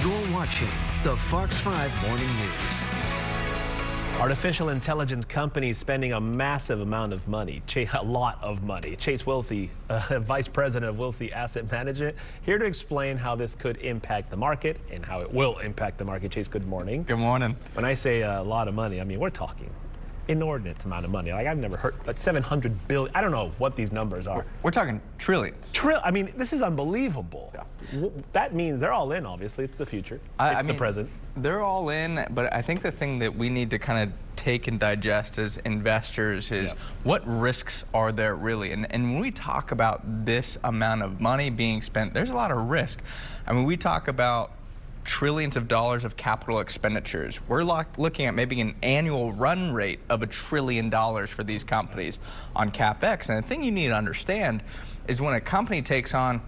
You're watching the Fox 5 Morning News. Artificial intelligence companies spending a massive amount of money, a lot of money. Chase Wilsey, Vice President of Wilsey Asset Management, here to explain how this could impact the market and how it will impact the market. Chase, good morning. Good morning. When I say a lot of money, I mean, we're talking inordinate amount of money. Like, I've never heard, like 700 billion. I don't know what these numbers are. We're talking trillions. I mean, this is unbelievable. Yeah. That means they're all in, obviously. It's the future. It's the present. They're all in, but I think the thing that we need to kind of take and digest as investors is what risks are there really? And when we talk about this amount of money being spent, there's a lot of risk. I mean, we talk about trillions of dollars of capital expenditures. We're looking at maybe an annual run rate of $1 trillion for these companies on CapEx. And the thing you need to understand is when a company takes on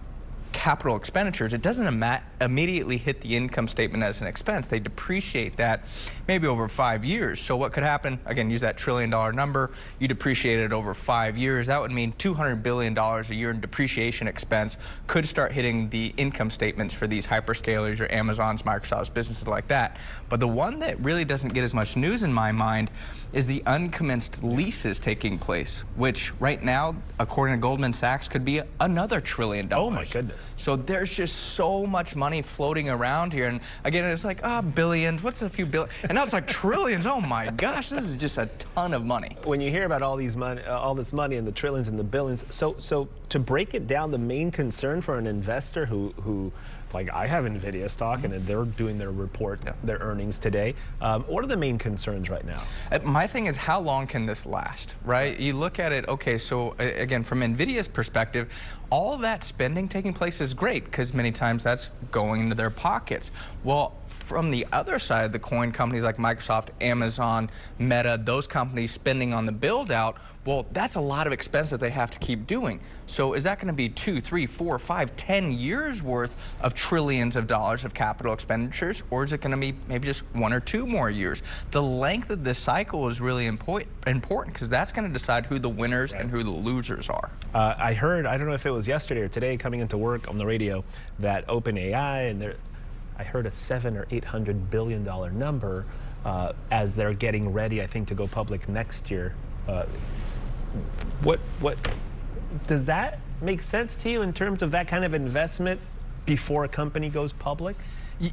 capital expenditures, it doesn't immediately hit the income statement as an expense. They depreciate that maybe over 5 years. So what could happen, again, use that $1 trillion number, you depreciate it over 5 years, that would mean $200 billion a year in depreciation expense could start hitting the income statements for these hyperscalers or Amazon's, Microsoft's, businesses like that. But the one that really doesn't get as much news in my mind is the uncommenced leases taking place, which right now, according to Goldman Sachs, could be another $1 trillion. Oh my goodness. So there's just so much money floating around here. And again, it's like, billions, what's a few billion? And now it's like trillions. Oh my gosh, this is just a ton of money. When you hear about all these money, all this money and the trillions and the billions, so to break it down, the main concern for an investor who like I have NVIDIA stock and they're doing their report, their earnings today. What are the main concerns right now? My thing is, how long can this last, right? You look at it, okay, so again, from NVIDIA's perspective, all that spending taking place is great because many times that's going into their pockets. Well, from the other side of the coin, companies like Microsoft, Amazon, Meta, those companies spending on the build out, well, that's a lot of expense that they have to keep doing. So is that going to be 2, 3, 4, 5, 10 years worth of trillions of dollars of capital expenditures, or is it going to be maybe just 1 or 2 more years? The length of this cycle is really important because that's going to decide who the winners and who the losers are. I heard, I don't know if it was yesterday or today, coming into work on the radio, that OpenAI and I heard a $700 or $800 billion number as they're getting ready, I think, to go public next year. What does that make sense to you in terms of that kind of investment before a company goes public?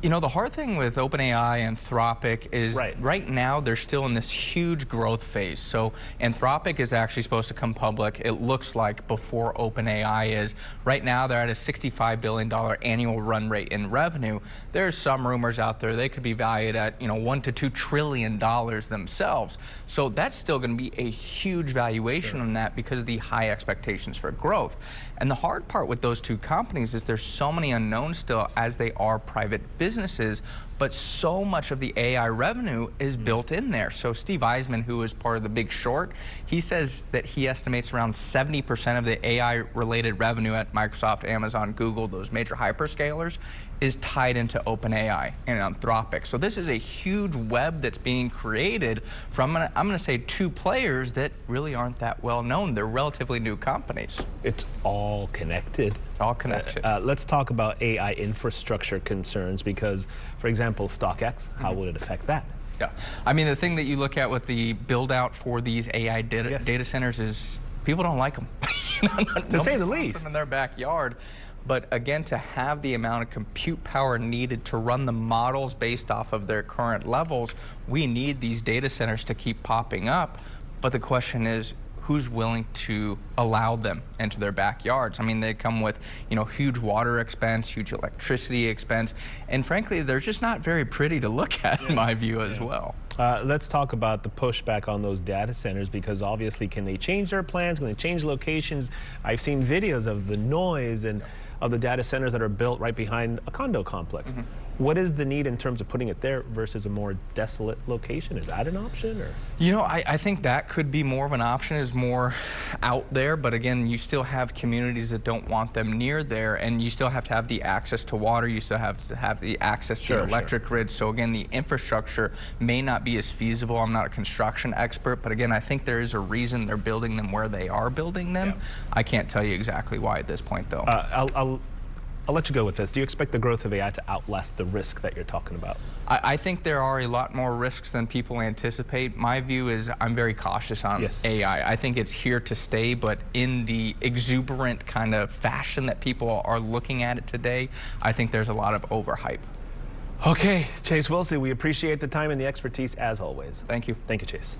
You know, the hard thing with OpenAI and Anthropic is right now they're still in this huge growth phase. So Anthropic is actually supposed to come public, it looks like, before OpenAI is. Right now they're at a $65 billion annual run rate in revenue. There's some rumors out there they could be valued at, you know, $1 to $2 trillion themselves. So that's still going to be a huge valuation on that because of the high expectations for growth. And the hard part with those two companies is there's so many unknowns still as they are private businesses, but so much of the AI revenue is built in there. So Steve Eisman, who is part of the Big Short, he says that he estimates around 70% of the AI-related revenue at Microsoft, Amazon, Google, those major hyperscalers, is tied into OpenAI and Anthropic. So this is a huge web that's being created from, I'm going to say, 2 players that really aren't that well known. They're relatively new companies. It's all connected. It's all connected. Let's talk about AI infrastructure concerns because, for example, StockX, how would it affect that? Yeah, I mean, the thing that you look at with the build out for these AI data centers is people don't like them. To say the least. In their backyard. But again, to have the amount of compute power needed to run the models based off of their current levels, we need these data centers to keep popping up. But the question is, who's willing to allow them into their backyards? I mean, they come with, you know, huge water expense, huge electricity expense, and frankly, they're just not very pretty to look at, in my view, as well. Let's talk about the pushback on those data centers because obviously, can they change their plans? Can they change locations? I've seen videos of the noise and of the data centers that are built right behind a condo complex. What is the need in terms of putting it there versus a more desolate location? Is that an option? Or? You know, I think that could be more of an option, is more out there, but again, you still have communities that don't want them near there, and you still have to have the access to water, you still have to have the access to the electric grid. So again, the infrastructure may not be as feasible. I'm not a construction expert, but again, I think there is a reason they're building them where they are building them. I can't tell you exactly why at this point, though. I'll let you go with this. Do you expect the growth of AI to outlast the risk that you're talking about? I think there are a lot more risks than people anticipate. My view is I'm very cautious on AI. I think it's here to stay, but in the exuberant kind of fashion that people are looking at it today, I think there's a lot of overhype. Okay, Chase Wilsey, we appreciate the time and the expertise as always. Thank you. Thank you, Chase.